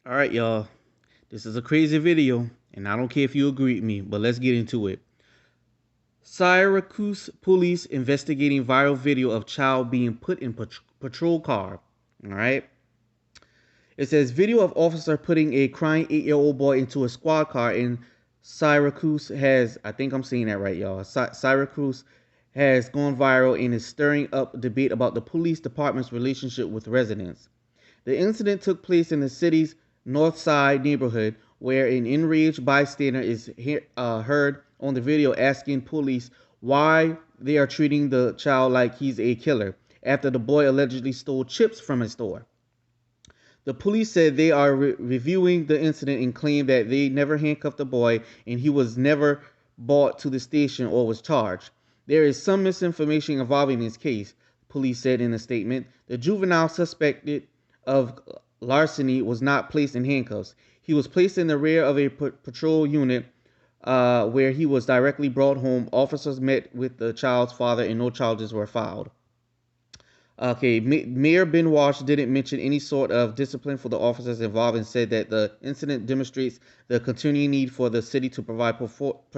All right, y'all. This is a crazy video, and I don't care if you agree with me, but let's get into it. Syracuse police investigating viral video of child being put in patrol car. All right. It says video of officer putting a crying 8-year-old boy into a squad car in Syracuse has, I think I'm saying that right, y'all. Syracuse has gone viral and is stirring up debate about the police department's relationship with residents. The incident took place in the city's North Side neighborhood, where an enraged bystander is heard on the video asking police why they are treating the child like he's a killer after the boy allegedly stole chips from a store. The police said they are reviewing the incident and claim that they never handcuffed the boy and he was never brought to the station or was charged. There is some misinformation involving this case, police said in a statement. The juvenile suspected of larceny was not placed in handcuffs. He was placed in the rear of a patrol unit where he was directly brought home. Officers met with the child's father and no charges were filed. Okay, Mayor Ben Walsh didn't mention any sort of discipline for the officers involved and said that the incident demonstrates the continuing need for the city to provide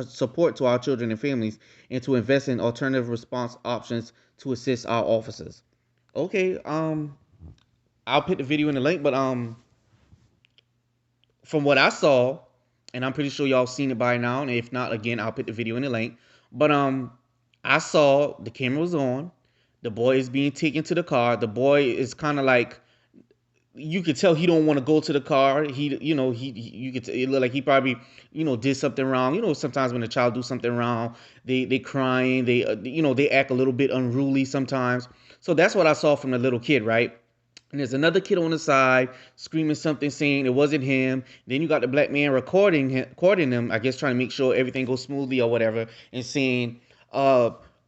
support to our children and families and to invest in alternative response options to assist our officers. Okay, I'll put the video in the link, but from what I saw, and I'm pretty sure y'all seen it by now, and if not, again, I'll put the video in the link. But I saw the camera was on. The boy is being taken to the car. The boy is kind of like, you could tell he don't want to go to the car. You could it look like he probably did something wrong. Sometimes when a child do something wrong, they crying, they act a little bit unruly sometimes. So that's what I saw from the little kid, right? And there's another kid on the side screaming something, saying it wasn't him. Then you got the black man recording them, I guess trying to make sure everything goes smoothly or whatever, and saying,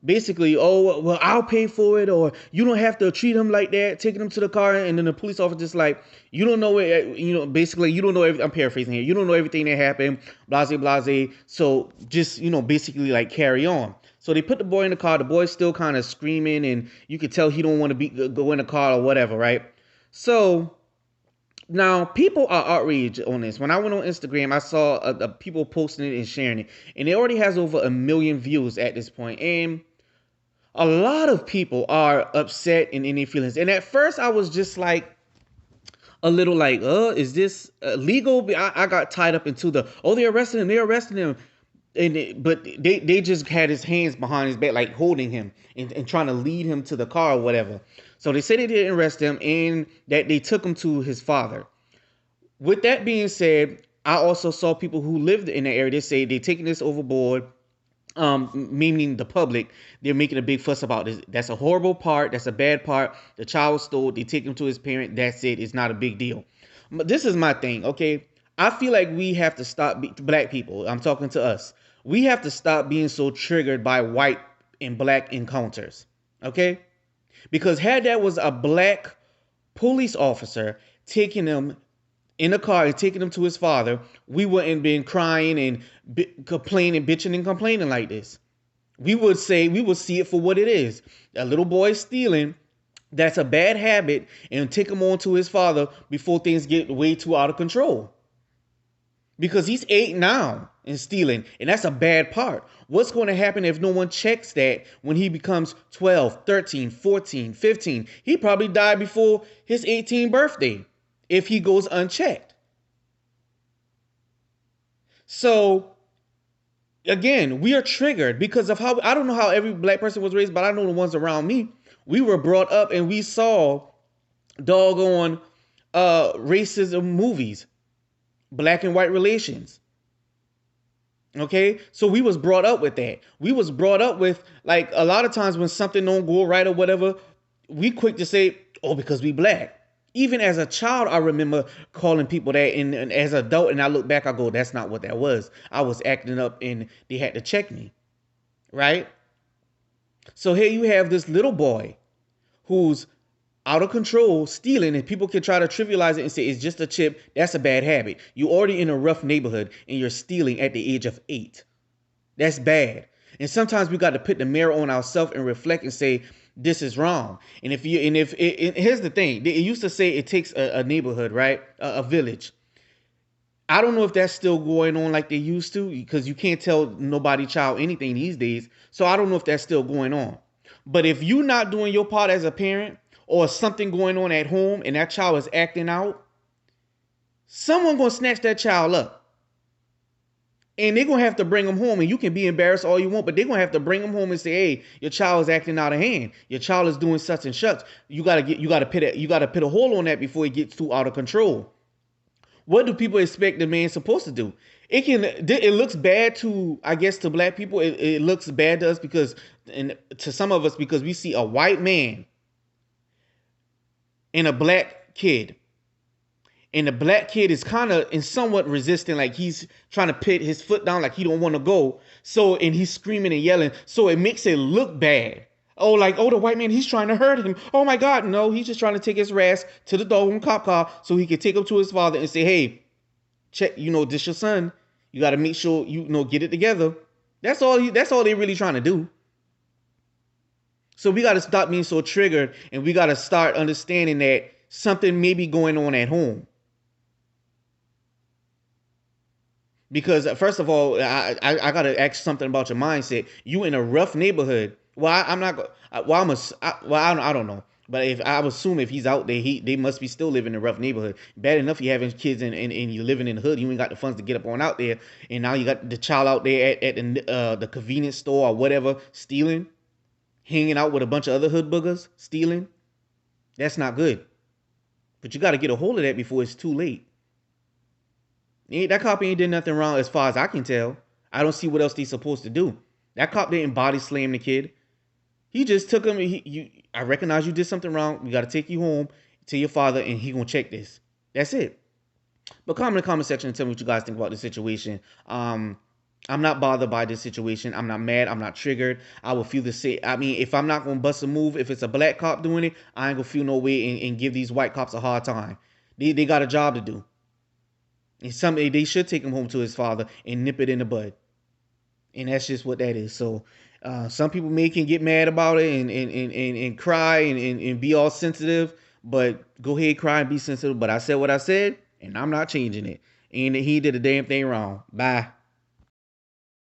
basically, oh, well, I'll pay for it, or you don't have to treat him like that, taking him to the car. And then the police officer just like, you don't know it, basically, you don't know I'm paraphrasing here. You don't know everything that happened, blase, blase. So just, basically like carry on. So they put the boy in the car. The boy's still kind of screaming, and you could tell he don't want to go in the car or whatever, right? So now people are outraged on this. When I went on Instagram, I saw people posting it and sharing it, and it already has over 1 million views at this point. And a lot of people are upset and in their feelings. And at first, I was just like a little like, is this legal? I got tied up into they're arresting him. But they just had his hands behind his back, like holding him and trying to lead him to the car or whatever. So they said they didn't arrest him and that they took him to his father. With that being said, I also saw people who lived in the area. They say they're taking this overboard, meaning the public. They're making a big fuss about this. That's a horrible part. That's a bad part. The child was stole. They take him to his parent. That's it. It's not a big deal. But this is my thing, okay? I feel like we have to stop, black people, I'm talking to us. We have to stop being so triggered by white and black encounters, okay? Because had that was a black police officer taking him in a car and taking him to his father, we wouldn't been crying and complaining, bitching and complaining like this. We would see it for what it is. A little boy stealing, that's a bad habit, and take him on to his father before things get way too out of control. Because he's 8 now and stealing, and that's a bad part. What's going to happen if no one checks that when he becomes 12, 13, 14, 15? He probably died before his 18th birthday if he goes unchecked. So again, we are triggered because of how, I don't know how every black person was raised, but I know the ones around me. We were brought up and we saw doggone racism movies, black and white relations. Okay, so we was brought up with that. We was brought up with, like, a lot of times when something don't go right or whatever, we quick to say, oh, because we black. Even as a child, I remember calling people that, and as an adult, and I look back, I go, that's not what that was. I was acting up and they had to check me, right? So here you have this little boy who's out of control, stealing, and people can try to trivialize it and say it's just a chip. That's a bad habit. You're already in a rough neighborhood and you're stealing at the age of 8. That's bad. And sometimes we got to put the mirror on ourselves and reflect and say, this is wrong. And here's the thing. It used to say it takes a neighborhood, right? A village. I don't know if that's still going on like they used to, because you can't tell nobody child anything these days. So I don't know if that's still going on. But if you're not doing your part as a parent, or something going on at home and that child is acting out, someone gonna snatch that child up. And they're gonna have to bring them home. And you can be embarrassed all you want, but they're gonna have to bring them home and say, hey, your child is acting out of hand. Your child is doing such and such. You gotta put a hold on that before it gets too out of control. What do people expect the man's supposed to do? It looks bad to, I guess, to black people. It looks bad to us because, and to some of us, because we see a white man and a black kid, and the black kid is kind of and somewhat resistant, like he's trying to put his foot down, like he don't want to go. So, and he's screaming and yelling, so it makes it look bad. Oh, like, oh, the white man, he's trying to hurt him. Oh my God, no, he's just trying to take his ass to the doggone cop car so he can take him to his father and say, hey, check, this your son. You got to make sure get it together. That's all. That's all they really trying to do. So we got to stop being so triggered, and we got to start understanding that something may be going on at home. Because first of all, I gotta ask something about your mindset. You in a rough neighborhood. Well, I'm not. Well, I don't know. But if I would assume if he's out there, they must be still living in a rough neighborhood. Bad enough you having kids and you living in the hood. You ain't got the funds to get up on out there, and now you got the child out there at the convenience store or whatever, stealing, hanging out with a bunch of other hood boogers, stealing. That's not good. But you got to get a hold of that before it's too late. That cop ain't did nothing wrong as far as I can tell. I don't see what else he's supposed to do. That cop didn't body slam the kid. He just took him. I recognize you did something wrong. We got to take you home to your father, and he gonna check this. That's it. But comment in the comment section and tell me what you guys think about this situation. I'm not bothered by this situation. I'm not mad. I'm not triggered. I will feel the same. I mean, if I'm not gonna bust a move, if it's a black cop doing it, I ain't gonna feel no way and give these white cops a hard time. They got a job to do. And they should take him home to his father and nip it in the bud. And that's just what that is. So some people can get mad about it and cry and be all sensitive. But go ahead, cry and be sensitive. But I said what I said, and I'm not changing it. And he did a damn thing wrong. Bye.